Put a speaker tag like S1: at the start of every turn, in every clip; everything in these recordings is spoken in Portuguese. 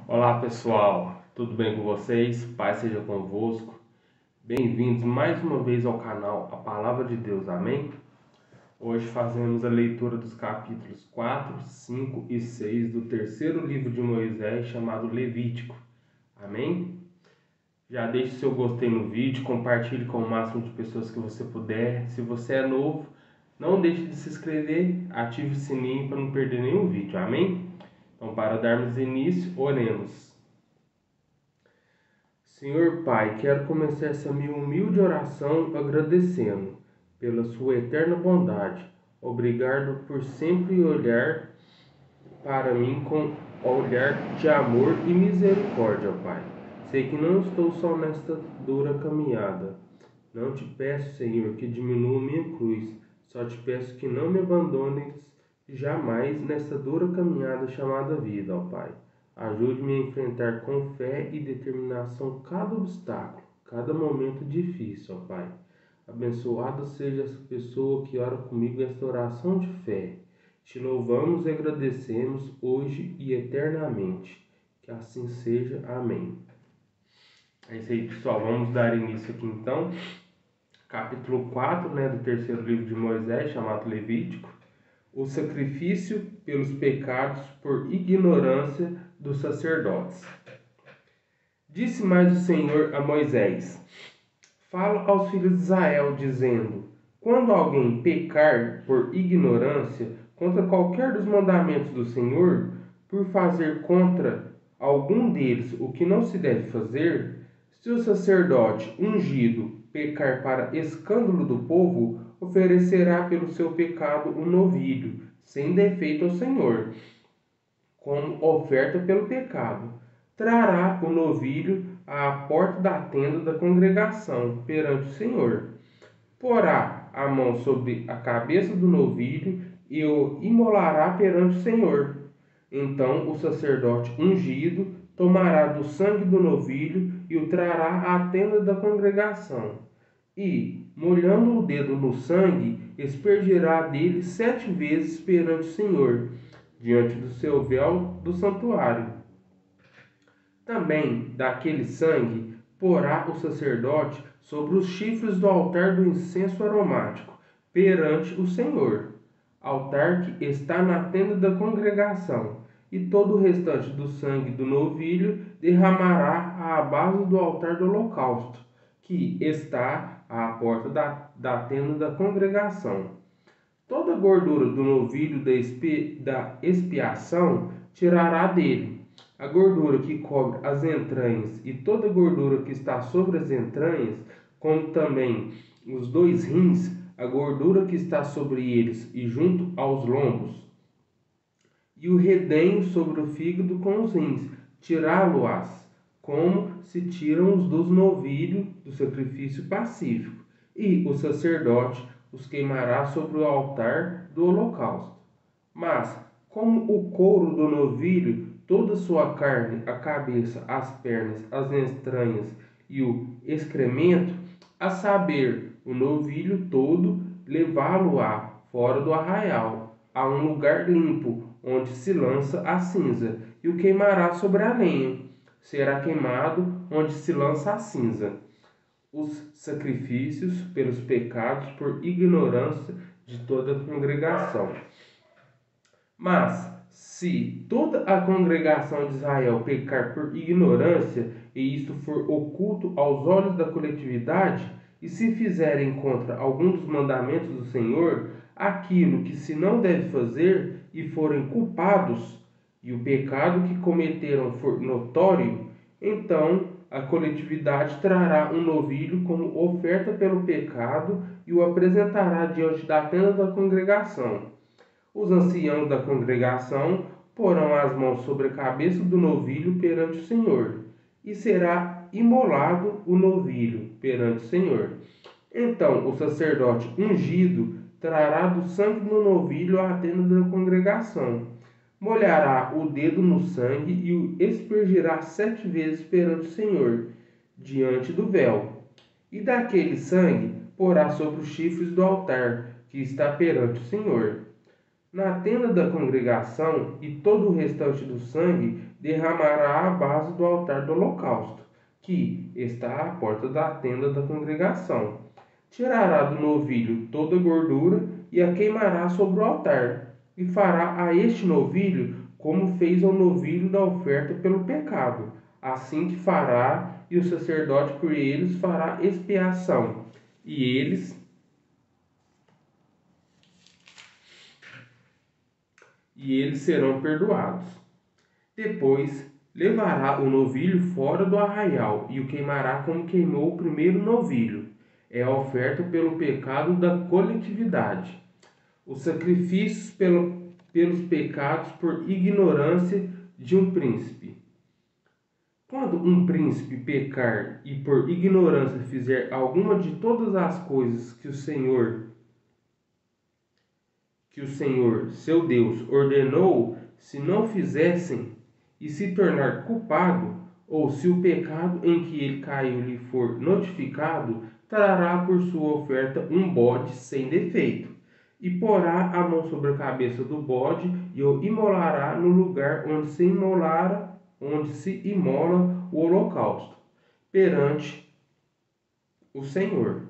S1: Olá pessoal, tudo bem com vocês? Paz seja convosco. Bem-vindos mais uma vez ao canal A Palavra de Deus, amém? Hoje fazemos a leitura dos capítulos 4, 5 e 6 do terceiro livro de Moisés, chamado Levítico, amém? Já deixe seu gostei no vídeo, compartilhe com o máximo de pessoas que você puder. Se você é novo, não deixe de se inscrever, ative o sininho para não perder nenhum vídeo, amém? Então, para darmos início, oremos. Senhor Pai, quero começar essa minha humilde oração agradecendo pela sua eterna bondade. Obrigado por sempre olhar para mim com olhar de amor e misericórdia, Pai. Sei que não estou só nesta dura caminhada. Não te peço, Senhor, que diminua minha cruz. Só te peço que não me abandones jamais nesta dura caminhada chamada vida, ó Pai. Ajude-me a enfrentar com fé e determinação cada obstáculo, cada momento difícil, ó Pai. Abençoada seja essa pessoa que ora comigo esta oração de fé. Te louvamos e agradecemos hoje e eternamente. Que assim seja. Amém. É isso aí, pessoal. Vamos dar início aqui então. Capítulo 4, do terceiro livro de Moisés, chamado Levítico. O sacrifício pelos pecados por ignorância dos sacerdotes. Disse mais o Senhor a Moisés: Fala aos filhos de Israel, dizendo: Quando alguém pecar por ignorância contra qualquer dos mandamentos do Senhor, por fazer contra algum deles o que não se deve fazer, se o sacerdote ungido pecar para escândalo do povo, oferecerá pelo seu pecado um novilho, sem defeito ao Senhor, como oferta pelo pecado. Trará o novilho à porta da tenda da congregação perante o Senhor. Porá a mão sobre a cabeça do novilho e o imolará perante o Senhor. Então o sacerdote ungido tomará do sangue do novilho e o trará à tenda da congregação. E, molhando o dedo no sangue, aspergirá dele 7 vezes perante o Senhor, diante do seu véu do santuário. Também daquele sangue porá o sacerdote sobre os chifres do altar do incenso aromático, perante o Senhor, altar que está na tenda da congregação, e todo o restante do sangue do novilho derramará à base do altar do holocausto, que está à porta da tenda da congregação. Toda a gordura do novilho da expiação tirará dele. A gordura que cobre as entranhas e toda a gordura que está sobre as entranhas, como também os 2 rins, a gordura que está sobre eles e junto aos lombos, e o redenho sobre o fígado com os rins, tirá-lo-ás, como se tiram os dos novilhos do sacrifício pacífico, e o sacerdote os queimará sobre o altar do holocausto. Mas, como o couro do novilho, toda a sua carne, a cabeça, as pernas, as entranhas e o excremento, a saber, o novilho todo, levá-lo-á fora do arraial, a um lugar limpo, onde se lança a cinza, e o queimará sobre a lenha. Será queimado onde se lança a cinza. Os sacrifícios pelos pecados por ignorância de toda a congregação. Mas, se toda a congregação de Israel pecar por ignorância, e isto for oculto aos olhos da coletividade, e se fizerem contra algum dos mandamentos do Senhor, aquilo que se não deve fazer, e forem culpados, e o pecado que cometeram for notório, então a coletividade trará um novilho como oferta pelo pecado e o apresentará diante da tenda da congregação. Os anciãos da congregação porão as mãos sobre a cabeça do novilho perante o Senhor, e será imolado o novilho perante o Senhor. Então o sacerdote ungido trará do sangue do novilho à tenda da congregação, molhará o dedo no sangue e o aspergirá 7 vezes perante o Senhor, diante do véu. E daquele sangue porá sobre os chifres do altar, que está perante o Senhor. Na tenda da congregação, e todo o restante do sangue derramará à base do altar do holocausto, que está à porta da tenda da congregação. Tirará do novilho toda a gordura e a queimará sobre o altar, e fará a este novilho como fez ao novilho da oferta pelo pecado. Assim que fará, e o sacerdote por eles fará expiação, e eles serão perdoados. Depois levará o novilho fora do arraial e o queimará como queimou o primeiro novilho. É a oferta pelo pecado da coletividade. Os sacrifícios pelos pecados por ignorância de um príncipe. Quando um príncipe pecar e por ignorância fizer alguma de todas as coisas que o Senhor, seu Deus, ordenou, se não fizessem, e se tornar culpado, ou se o pecado em que ele caiu lhe for notificado, trará por sua oferta um bode sem defeito, e porá a mão sobre a cabeça do bode e o imolará no lugar onde se imola o holocausto, perante o Senhor.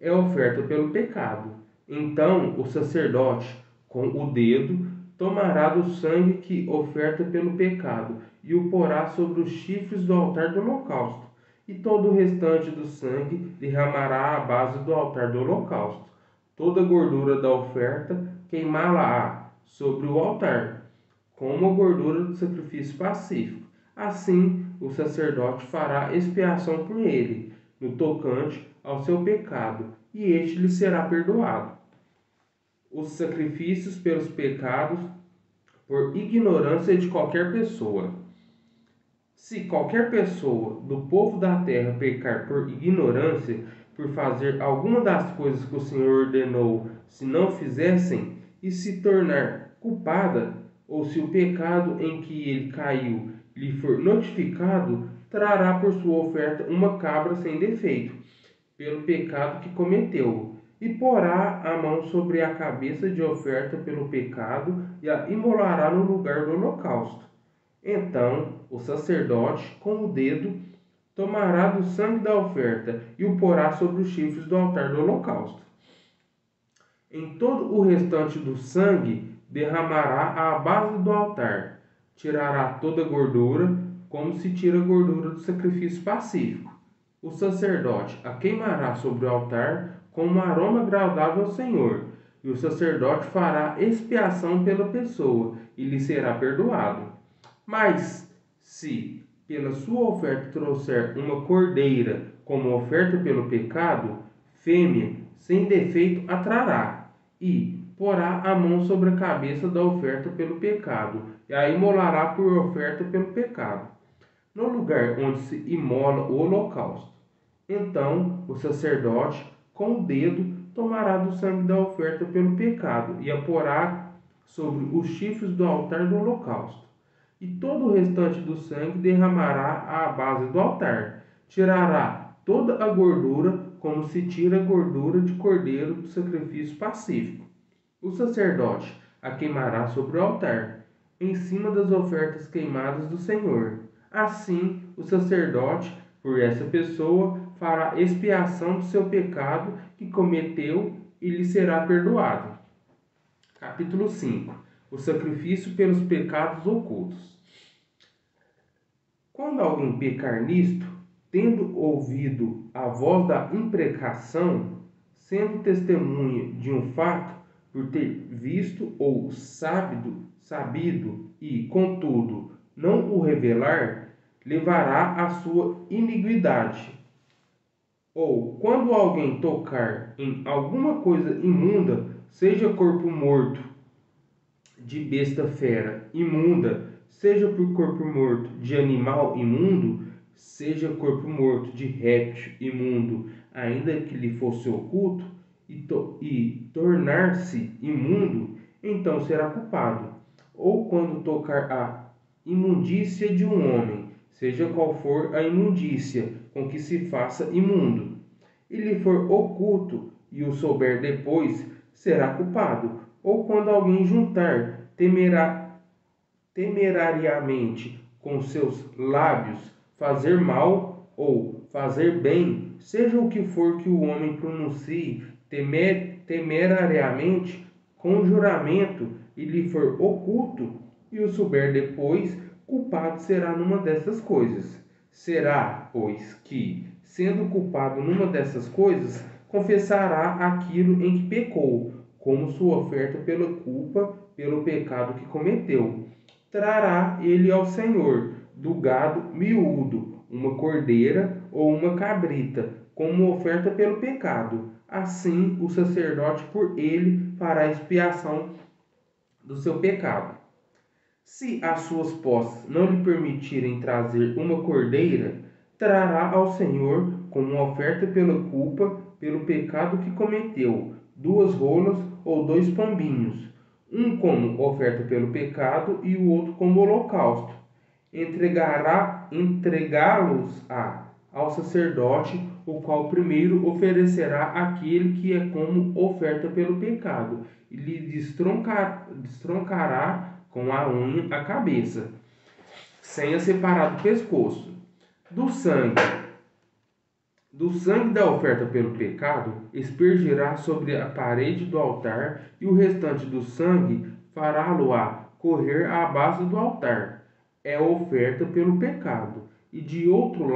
S1: É oferta pelo pecado. Então o sacerdote, com o dedo, tomará do sangue que oferta pelo pecado e o porá sobre os chifres do altar do holocausto, e todo o restante do sangue derramará à base do altar do holocausto. Toda a gordura da oferta queimá-la-á sobre o altar, como a gordura do sacrifício pacífico. Assim o sacerdote fará expiação por ele, no tocante ao seu pecado, e este lhe será perdoado. Os sacrifícios pelos pecados por ignorância de qualquer pessoa. Se qualquer pessoa do povo da terra pecar por ignorância, por fazer alguma das coisas que o Senhor ordenou, se não fizessem, e se tornar culpada, ou se o pecado em que ele caiu lhe for notificado, trará por sua oferta uma cabra sem defeito, pelo pecado que cometeu, e porá a mão sobre a cabeça de oferta pelo pecado e a imolará no lugar do holocausto. Então o sacerdote, com o dedo, tomará do sangue da oferta e o porá sobre os chifres do altar do holocausto. Em todo o restante do sangue derramará à base do altar. Tirará toda a gordura, como se tira a gordura do sacrifício pacífico. O sacerdote a queimará sobre o altar como um aroma agradável ao Senhor, e o sacerdote fará expiação pela pessoa, e lhe será perdoado. Mas, se pela sua oferta trouxer uma cordeira como oferta pelo pecado, fêmea, sem defeito a trará, e porá a mão sobre a cabeça da oferta pelo pecado, e a imolará por oferta pelo pecado, no lugar onde se imola o holocausto. Então o sacerdote, com o dedo, tomará do sangue da oferta pelo pecado e a porá sobre os chifres do altar do holocausto. E todo o restante do sangue derramará à base do altar. Tirará toda a gordura, como se tira a gordura de cordeiro do sacrifício pacífico. O sacerdote a queimará sobre o altar, em cima das ofertas queimadas do Senhor. Assim, o sacerdote, por essa pessoa, fará expiação do seu pecado que cometeu e lhe será perdoado. Capítulo 5. O sacrifício pelos pecados ocultos. Quando alguém pecar nisto, tendo ouvido a voz da imprecação, sendo testemunha de um fato, por ter visto ou sabido e, contudo, não o revelar, levará a sua iniquidade. Ou, quando alguém tocar em alguma coisa imunda, seja corpo morto de besta fera imunda, seja por corpo morto de animal imundo, seja corpo morto de réptil imundo, ainda que lhe fosse oculto, e tornar-se imundo, então será culpado. Ou quando tocar a imundícia de um homem, seja qual for a imundícia com que se faça imundo, e lhe for oculto, e o souber depois, será culpado. Ou quando alguém juntar temerariamente com seus lábios fazer mal ou fazer bem, seja o que for que o homem pronuncie temerariamente, com juramento, e lhe for oculto, e o souber depois, culpado será numa dessas coisas. Será, pois, que, sendo culpado numa dessas coisas, confessará aquilo em que pecou, como sua oferta pela culpa, pelo pecado que cometeu. Trará ele ao Senhor do gado miúdo, uma cordeira ou uma cabrita, como oferta pelo pecado. Assim, o sacerdote por ele fará expiação do seu pecado. Se as suas posses não lhe permitirem trazer uma cordeira, trará ao Senhor como oferta pela culpa, pelo pecado que cometeu, 2 rolas ou 2 pombinhos, um como oferta pelo pecado e o outro como holocausto. Entregá-los ao sacerdote, o qual primeiro oferecerá aquele que é como oferta pelo pecado, e lhe destroncará com a unha a cabeça, sem a separar do pescoço. Do sangue da oferta pelo pecado, aspergirá sobre a parede do altar, e o restante do sangue fará-lo-á correr à base do altar. É oferta pelo pecado. E de outro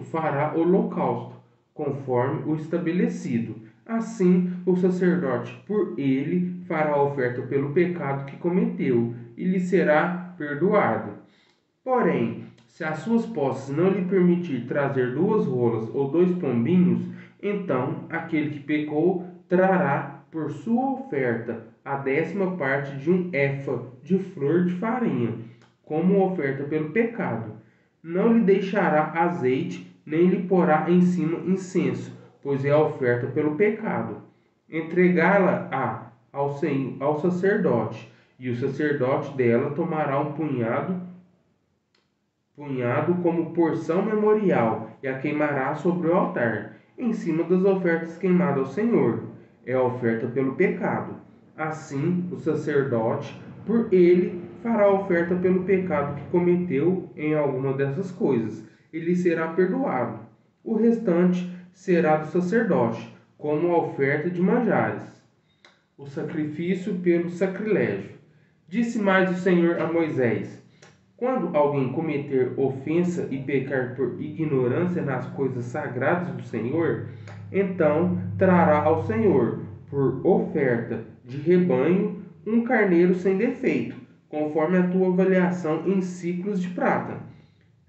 S1: fará holocausto, conforme o estabelecido. Assim, o sacerdote por ele fará oferta pelo pecado que cometeu, e lhe será perdoado. Porém, se as suas posses não lhe permitir trazer 2 rolas ou 2 pombinhos, então aquele que pecou trará por sua oferta a 10ª parte de um éfa de flor de farinha, como oferta pelo pecado. Não lhe deixará azeite, nem lhe porá em cima incenso, pois é a oferta pelo pecado. Entregá-la ao sacerdote, e o sacerdote dela tomará um punhado como porção memorial, e a queimará sobre o altar, em cima das ofertas queimadas ao Senhor. É a oferta pelo pecado. Assim, o sacerdote, por ele, fará a oferta pelo pecado que cometeu em alguma dessas coisas, e lhe será perdoado. O restante será do sacerdote, como a oferta de manjares. O sacrifício pelo sacrilégio. Disse mais o Senhor a Moisés: quando alguém cometer ofensa e pecar por ignorância nas coisas sagradas do Senhor, então trará ao Senhor, por oferta de rebanho, um carneiro sem defeito, conforme a tua avaliação em siclos de prata,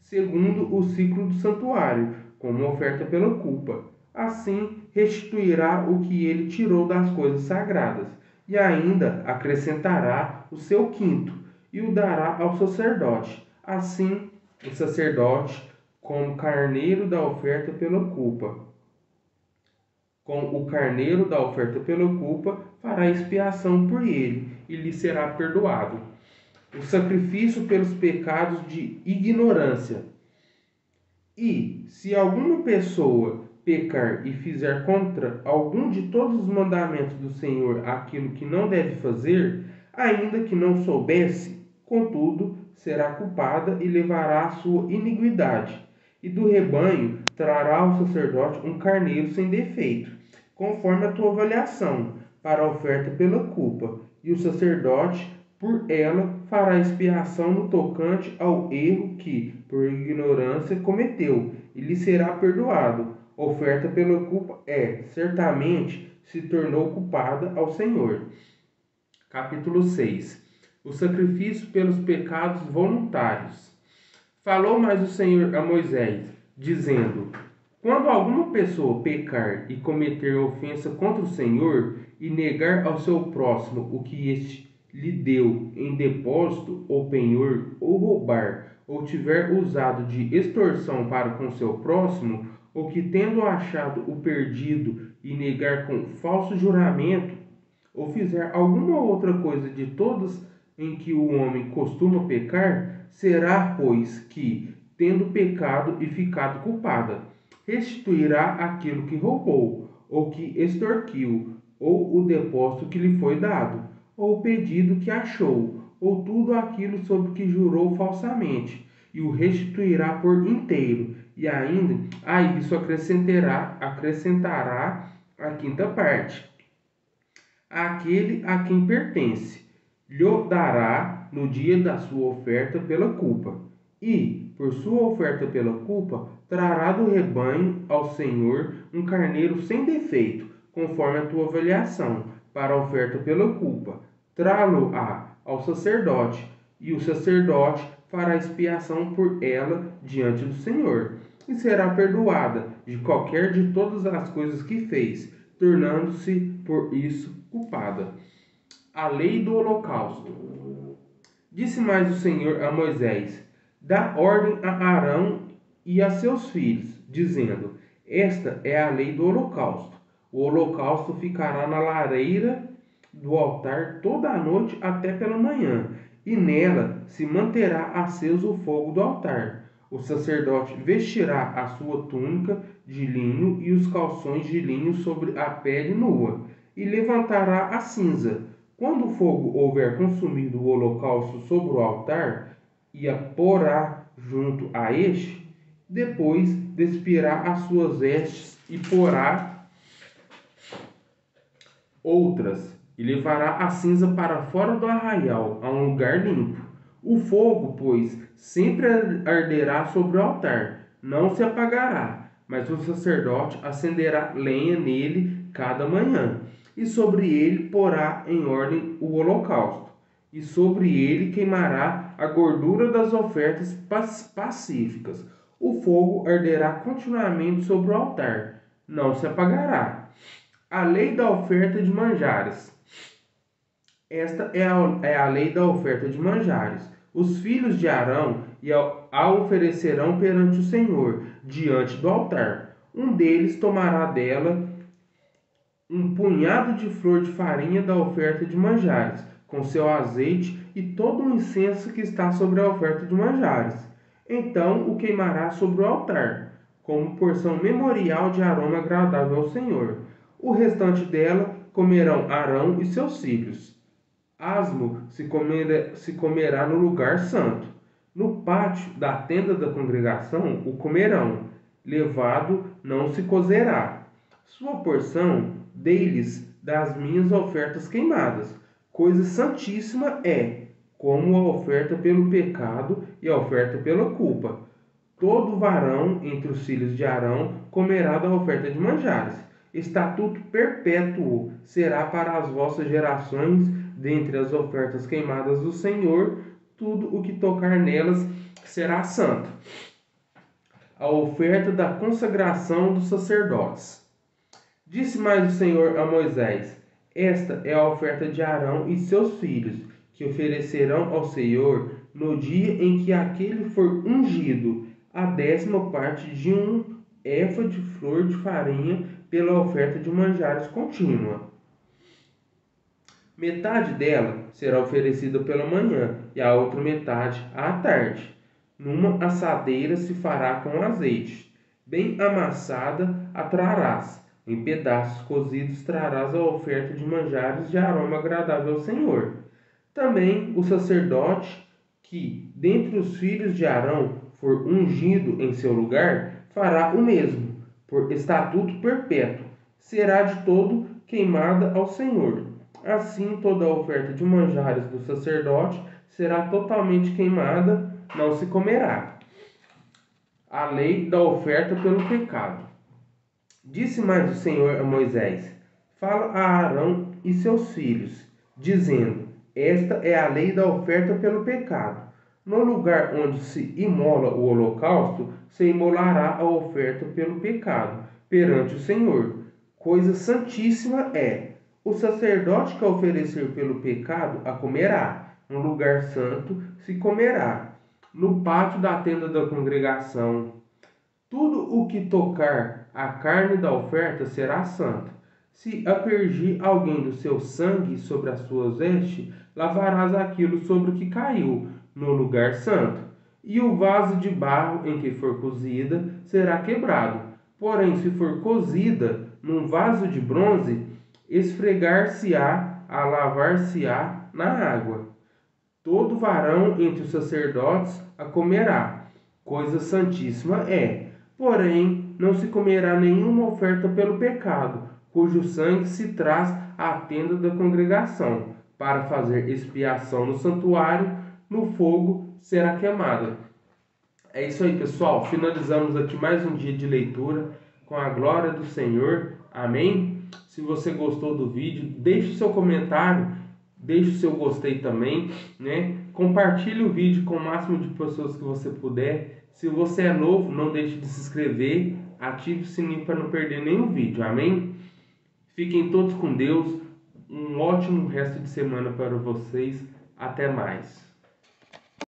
S1: segundo o ciclo do santuário, como oferta pela culpa. Assim restituirá o que ele tirou das coisas sagradas, e ainda acrescentará o seu quinto, e o dará ao sacerdote. Assim, o sacerdote, com o carneiro da oferta pela culpa, fará expiação por ele, e lhe será perdoado. O sacrifício pelos pecados de ignorância. E, se alguma pessoa pecar e fizer contra algum de todos os mandamentos do Senhor aquilo que não deve fazer, ainda que não soubesse, contudo, será culpada e levará a sua iniquidade. E do rebanho trará ao sacerdote um carneiro sem defeito, conforme a tua avaliação, para a oferta pela culpa. E o sacerdote, por ela, fará expiação no tocante ao erro que, por ignorância, cometeu, e lhe será perdoado. Oferta pela culpa certamente, se tornou culpada ao Senhor. Capítulo 6. O sacrifício pelos pecados voluntários. Falou mais o Senhor a Moisés, dizendo: quando alguma pessoa pecar e cometer ofensa contra o Senhor, e negar ao seu próximo o que este lhe deu em depósito ou penhor, ou roubar, ou tiver usado de extorsão para com seu próximo, ou que tendo achado o perdido e negar com falso juramento, ou fizer alguma outra coisa de todas em que o homem costuma pecar, será, pois, que, tendo pecado e ficado culpada, restituirá aquilo que roubou, ou que extorquiu, ou o depósito que lhe foi dado, ou o pedido que achou, ou tudo aquilo sobre que jurou falsamente, e o restituirá por inteiro, e ainda a isso acrescentará a quinta parte. Aquele a quem pertence, lhe dará no dia da sua oferta pela culpa, e, por sua oferta pela culpa, trará do rebanho ao Senhor um carneiro sem defeito, conforme a tua avaliação, para a oferta pela culpa. Trá-lo-á ao sacerdote, e o sacerdote fará expiação por ela diante do Senhor, e será perdoada de qualquer de todas as coisas que fez, tornando-se por isso culpada. A lei do holocausto. Disse mais o Senhor a Moisés: dá ordem a Arão e a seus filhos, dizendo: esta é a lei do holocausto. O holocausto ficará na lareira do altar toda a noite até pela manhã, e nela se manterá aceso o fogo do altar. O sacerdote vestirá a sua túnica de linho e os calções de linho sobre a pele nua, e levantará a cinza. Quando o fogo houver consumido o holocausto sobre o altar, e a porá junto a este, depois despirá as suas vestes e porá outras, e levará a cinza para fora do arraial, a um lugar limpo. O fogo, pois, sempre arderá sobre o altar, não se apagará, mas o sacerdote acenderá lenha nele cada manhã, e sobre ele porá em ordem o holocausto, e sobre ele queimará a gordura das ofertas pacíficas. O fogo arderá continuamente sobre o altar, não se apagará. A lei da oferta de manjares. Esta é a lei da oferta de manjares. Os filhos de Arão a oferecerão perante o Senhor, diante do altar. Um deles tomará dela um punhado de flor de farinha da oferta de manjares, com seu azeite e todo o incenso que está sobre a oferta de manjares. Então o queimará sobre o altar, como porção memorial de aroma agradável ao Senhor. O restante dela comerão Arão e seus filhos. Asmo se comerá no lugar santo. No pátio da tenda da congregação o comerão. Levado não se cozerá. Sua porção dei-lhes das minhas ofertas queimadas. Coisa santíssima é, como a oferta pelo pecado e a oferta pela culpa. Todo varão entre os filhos de Arão comerá da oferta de manjares. Estatuto perpétuo será para as vossas gerações, dentre as ofertas queimadas do Senhor, tudo o que tocar nelas será santo. A oferta da consagração dos sacerdotes. Disse mais o Senhor a Moisés: esta é a oferta de Arão e seus filhos, que oferecerão ao Senhor no dia em que aquele for ungido, a 10ª parte de um efa de flor de farinha pela oferta de manjares contínua. Metade dela será oferecida pela manhã e a outra metade à tarde. Numa assadeira se fará com azeite. Bem amassada a trarás. Em pedaços cozidos trarás a oferta de manjares de aroma agradável ao Senhor. Também o sacerdote que, dentre os filhos de Arão, for ungido em seu lugar, fará o mesmo, por estatuto perpétuo. Será de todo queimada ao Senhor. Assim, toda a oferta de manjares do sacerdote será totalmente queimada, não se comerá. A lei da oferta pelo pecado. Disse mais o Senhor a Moisés: fala a Arão e seus filhos, dizendo: esta é a lei da oferta pelo pecado. No lugar onde se imola o holocausto, se imolará a oferta pelo pecado perante o Senhor. Coisa santíssima é. O sacerdote que a oferecer pelo pecado a comerá. No lugar santo se comerá. No pátio da tenda da congregação. Tudo o que tocar a carne da oferta será santo. Se aspergir alguém do seu sangue sobre as suas vestes, lavarás aquilo sobre o que caiu, no lugar santo. E o vaso de barro em que for cozida será quebrado. Porém, se for cozida num vaso de bronze, esfregar-se-á, lavar-se-á na água. Todo varão entre os sacerdotes a comerá, coisa santíssima é. Porém, não se comerá nenhuma oferta pelo pecado, cujo sangue se traz à tenda da congregação, para fazer expiação no santuário, no fogo será queimada. É isso aí, pessoal. Finalizamos aqui mais um dia de leitura com a glória do Senhor. Amém? Se você gostou do vídeo, deixe seu comentário, deixe o seu gostei também, né? Compartilhe o vídeo com o máximo de pessoas que você puder. Se você é novo, não deixe de se inscrever, ative o sininho para não perder nenhum vídeo. Amém? Fiquem todos com Deus. Um ótimo resto de semana para vocês. Até mais.